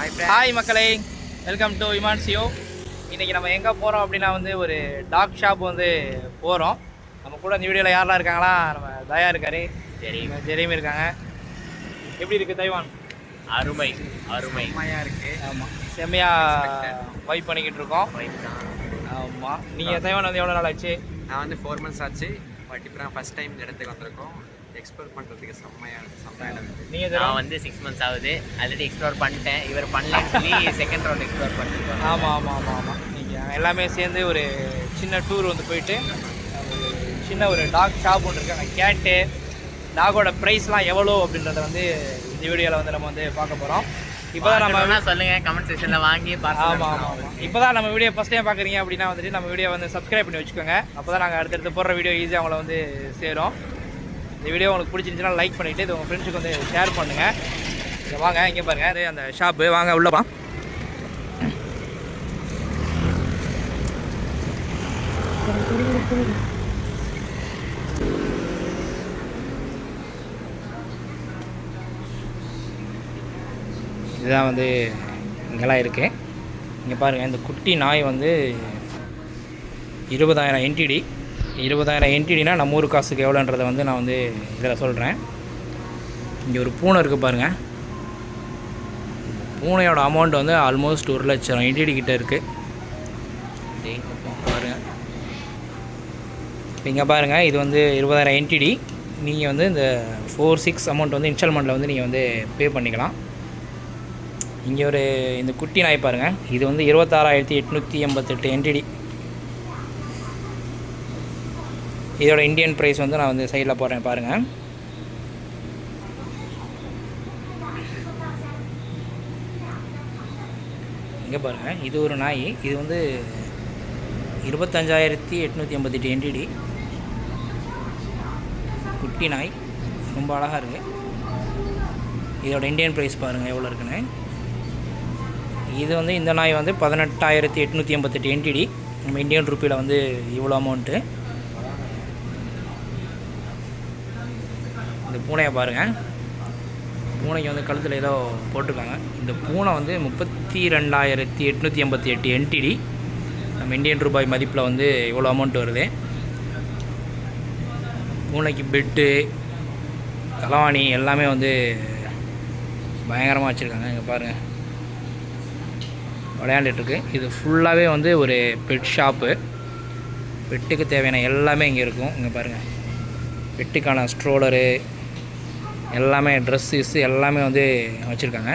Hi மக்களே, welcome to இமான்சியோ. இன்றைக்கி நம்ம எங்கே போகிறோம் அப்படின்னா வந்து ஒரு டாக் ஷாப் வந்து போகிறோம். நம்ம கூட இந்த வீடியோவில் யாரெல்லாம் இருக்காங்களா, நம்ம தயா இருக்காரு, ஜெரீம் இருக்காங்க. எப்படி இருக்குது தைவான்? அருமை செம்மையாக இருக்குது. ஆமாம், செம்மையாக வைப் பண்ணிக்கிட்டு இருக்கோம். ஆமாம், நீங்கள் தைவான் வந்து எவ்வளோ நாள் ஆச்சு? நான் வந்து 4 months ஆச்சு. பட் இப்போ நான் ஃபஸ்ட் டைம் இந்த இடத்துக்கு வந்திருக்கோம். எக்ஸ்ப்ளோர் பண்ணுறதுக்கு செம்மையாக இருக்குது. நான் வந்து 6 months ஆகுது. ஆல்ரெடி எக்ஸ்ப்ளோர் பண்ணிட்டேன். இவர் பண்ணலன்னு சொல்லி செகண்ட் ரவுண்ட் எக்ஸ்ப்ளோர் பண்ணிருக்கோம். ஆமாம். நீங்கள் எல்லாமே சேர்ந்து ஒரு சின்ன டூர் வந்து போயிட்டு சின்ன ஒரு டாக் ஷாப் ஒன்று இருக்குது. அங்கே கேட்டு டாகோட ப்ரைஸ்லாம் எவ்வளோ அப்படின்றத வந்து இந்த வீடியோவில் வந்து நம்ம வந்து பார்க்க போகிறோம். இப்போ தான் நம்ம சொல்லுங்கள், கமெண்ட் செக்ஷனில் வாங்கி ஆமாம். இப்போ தான் நம்ம வீடியோ ஃபஸ்ட் டைம் பார்க்குறீங்க அப்படின்னா வந்துட்டு நம்ம வீடியோ வந்து சப்ஸ்கிரைப் பண்ணி வச்சுக்கோங்க. அப்போ தான் நாங்கள் அடுத்தடுத்து போடுற வீடியோ ஈஸியாக அவங்கள வந்து சேரும். இந்த வீடியோ உங்களுக்கு பிடிச்சிருந்துச்சுன்னா லைக் பண்ணிவிட்டு இது உங்கள் ஃப்ரெண்ட்ஸுக்கு வந்து ஷேர் பண்ணுங்கள். இங்கே வாங்க, இங்கே பாருங்கள், இது அந்த ஷாப்பு. வாங்க உள்ளப்பா. இதுதான் வந்து இங்கெல்லாம் இருக்குது. இங்கே பாருங்கள், இந்த குட்டி நாய் வந்து 20,000 NTD. 20,000 NTDனா நம்ம ஊர் காசுக்கு எவ்வளோன்றதை வந்து நான் வந்து இதில் சொல்கிறேன். இங்கே ஒரு பூனை இருக்குது பாருங்கள். பூனையோட அமௌண்ட் வந்து ஆல்மோஸ்ட் 1 லட்சம் NTD கிட்டே இருக்குது பாருங்கள். இங்கே பாருங்கள், இது வந்து 20,000 NTD. நீங்கள் வந்து இந்த 4-6 அமௌண்ட் வந்து இன்ஸ்டால்மெண்ட்டில் வந்து நீங்கள் வந்து பே பண்ணிக்கலாம். இங்கே ஒரு இந்த குட்டி நாய் பாருங்கள், இது வந்து 26,888 NTD. இதோட இந்தியன் ப்ரைஸ் வந்து நான் வந்து சைடில் போடுறேன் பாருங்கள். இங்கே பாருங்கள், இது ஒரு நாய். இது வந்து 25,888 NTD. குட்டி நாய் ரொம்ப அழகாக இருக்குது. இதோட இந்தியன் ப்ரைஸ் பாருங்கள் எவ்வளோ இருக்குன்னு. இது வந்து இந்த நாய் வந்து 18,888 NTD. நம்ம இந்தியன் ருப்பியில் வந்து இவ்வளோ அமௌண்ட்டு. இந்த பூனையை பாருங்கள், பூனைக்கு வந்து கழுத்தில் ஏதோ போட்டிருக்காங்க. இந்த பூனை வந்து 32,888 NTD. நம்ம இந்தியன் ரூபாய் மதிப்பில் வந்து இவ்வளோ அமௌண்ட் வருது. பூனைக்கு பெட்டு, தலவாணி எல்லாமே வந்து பயங்கரமாக வச்சுருக்காங்க. இங்கே பாருங்கள், விளையாண்டுட்டுருக்கு. இது ஃபுல்லாகவே வந்து ஒரு பெட் ஷாப்பு. பெட்டுக்கு தேவையான எல்லாமே இங்கே இருக்கும். இங்கே பாருங்கள், பெட்டுக்கான ஸ்ட்ரோலரு எல்லாமே, ட்ரெஸ்ஸஸ் எல்லாமே வந்து வச்சுருக்காங்க.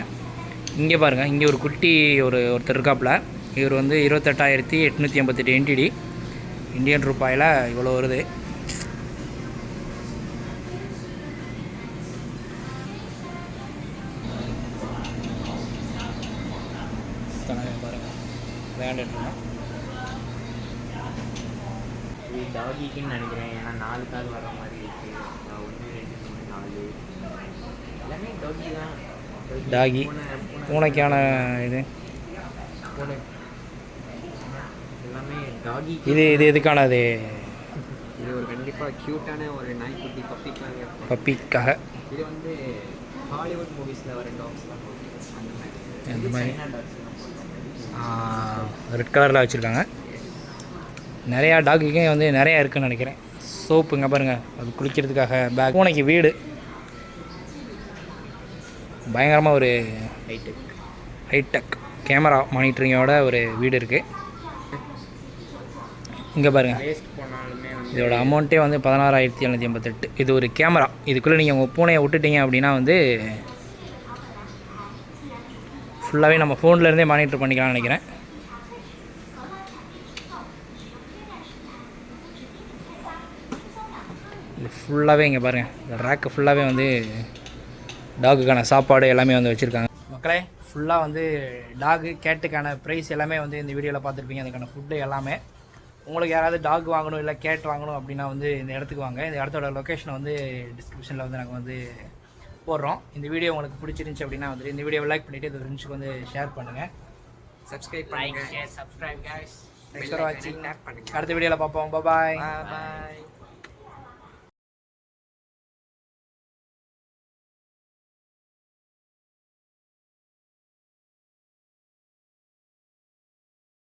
இங்கே பாருங்கள், இங்கே ஒரு குட்டி ஒருத்தர் இருக்காப்புல. இவர் வந்து 28,888 NTD. இந்தியன் ரூபாயில் இவ்வளோ வருது. பாருங்கள், விளையாண்டுட்டுருக்கோம். இது டாகிக்குன்னு நினைக்கிறேன். ஏன்னா 4 கால் வர மாதிரி இருக்குது. 1 2 3 4 எல்லாமே டாகி தான். டாகி பூனைக்கான இது பூனை எல்லாமே டாகி. இது எதுக்கானது? இது ஒரு கண்டிப்பாக க்யூட்டான ஒரு நாய்க்குட்டி பப்பிக்காக. இது வந்து ஹாலிவுட் மூவிஸில் வர டாக்ஸ்லாம் அந்த மாதிரி ரெட் கலரில் வச்சுருக்காங்க. நிறையா டாக்குக்கே வந்து நிறையா இருக்குதுன்னு நினைக்கிறேன். சோப்புங்க பாருங்கள், அது குளிக்கிறதுக்காக. பேக் பூனைக்கு வீடு பயங்கரமாக ஒரு ஹைடெக் கேமரா மானிட்டரிங்கோட ஒரு வீடு இருக்குது. இங்கே பாருங்கள், இதோட அமௌண்ட்டே வந்து 16,788. இது ஒரு கேமரா. இதுக்குள்ளே நீங்கள் உங்கள் பூனையை விட்டுட்டீங்க அப்படின்னா வந்து ஃபுல்லாகவே நம்ம ஃபோன்லேருந்தே மானிட்டர் பண்ணிக்கலாம்னு நினைக்கிறேன். இது ஃபுல்லாகவே இங்கே பாருங்கள், இந்த ரேக்கு ஃபுல்லாகவே வந்து டாகுக்கான சாப்பாடு எல்லாமே வந்து வச்சுருக்காங்க. மக்களே, ஃபுல்லாக வந்து டாகு கேட்டுக்கான ப்ரைஸ் எல்லாமே வந்து இந்த வீடியோவில் பார்த்துருப்பீங்க. அதுக்கான ஃபுட்டு எல்லாமே. உங்களுக்கு யாராவது டாக் வாங்கணும் இல்லை கேட் வாங்கணும் அப்படின்னா வந்து இந்த இடத்துக்கு வாங்க. இந்த இடத்தோட லொக்கேஷனை வந்து டிஸ்கிரிப்ஷனில் வந்து நாங்கள் வந்து போடுறோம். இந்த வீடியோ உங்களுக்கு பிடிச்சிருந்துச்சி அப்படின்னா வந்து இந்த வீடியோவை லைக் பண்ணிவிட்டு இந்த ஃப்ரெண்ட்ஸுக்கு வந்து ஷேர் பண்ணுங்கள். சப்ஸ்கிரைப் பண்ணுங்கள். அடுத்த வீடியோவில் பார்ப்போம். பாய்.